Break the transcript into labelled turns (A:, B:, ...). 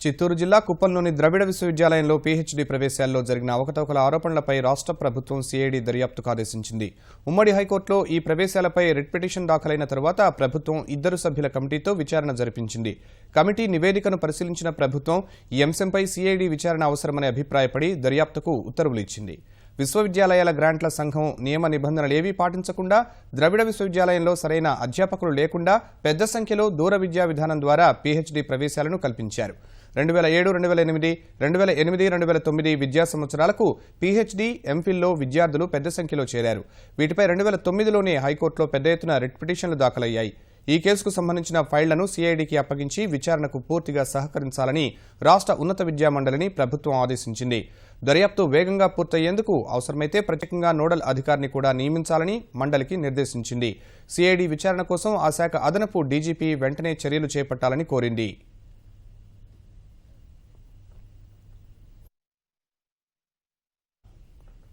A: చిత్తూరు జిల్లా కుప్పంలోని ద్రవిడ విశ్వవిద్యాలయంలో పీహెచ్డీ ప్రవేశాల్లో జరిగిన అవకతవకల ఆరోపణలపై రాష్ట్ర ప్రభుత్వం సీఐడీ దర్యాప్తుకు ఆదేశించింది. ఉమ్మడి హైకోర్టులో ఈ ప్రవేశాలపై రిట్ పిటిషన్ దాఖలైన తరువాత ప్రభుత్వం 2 సభ్యుల కమిటీతో విచారణ జరిపించింది. కమిటీ నివేదికను పరిశీలించిన ప్రభుత్వం ఈ అంశంపై సీఐడీ విచారణ అవసరమని అభిప్రాయపడి దర్యాప్తుకు ఉత్తర్వులు ఇచ్చింది. విశ్వవిద్యాలయాల గ్రాంట్ల సంఘం నియమ నిబంధనలేవీ పాటించకుండా, ద్రవిడ విశ్వవిద్యాలయంలో సరైన అధ్యాపకులు లేకుండా పెద్ద సంఖ్యలో దూర విద్యా విధానం ద్వారా పీహెచ్డీ ప్రవేశాలను కల్పించారు. 2007, 2008, 2008, 2009 విద్యా సంవత్సరాలకు పీహెచ్డీ, ఎంఫిల్లో విద్యార్థులు పెద్ద సంఖ్యలో చేరారు. వీటిపై 2009లోనే హైకోర్టులో పెద్ద ఎత్తున రిట్ పిటిషన్లు దాఖలయ్యాయి. ఈ కేసుకు సంబంధించిన ఫైళ్లను సీఐడీకి అప్పగించి విచారణకు పూర్తిగా సహకరించాలని రాష్ట్ర ఉన్నత విద్యా మండలిని ప్రభుత్వం ఆదేశించింది. దర్యాప్తు వేగంగా పూర్తయ్యేందుకు అవసరమైతే ప్రత్యేకంగా నోడల్ అధికారిని కూడా నియమించాలని మండలికి నిర్దేశించింది. సీఐడీ విచారణ కోసం ఆ శాఖ అదనపు డీజీపీ వెంటనే చర్యలు చేపట్టాలని కోరింది.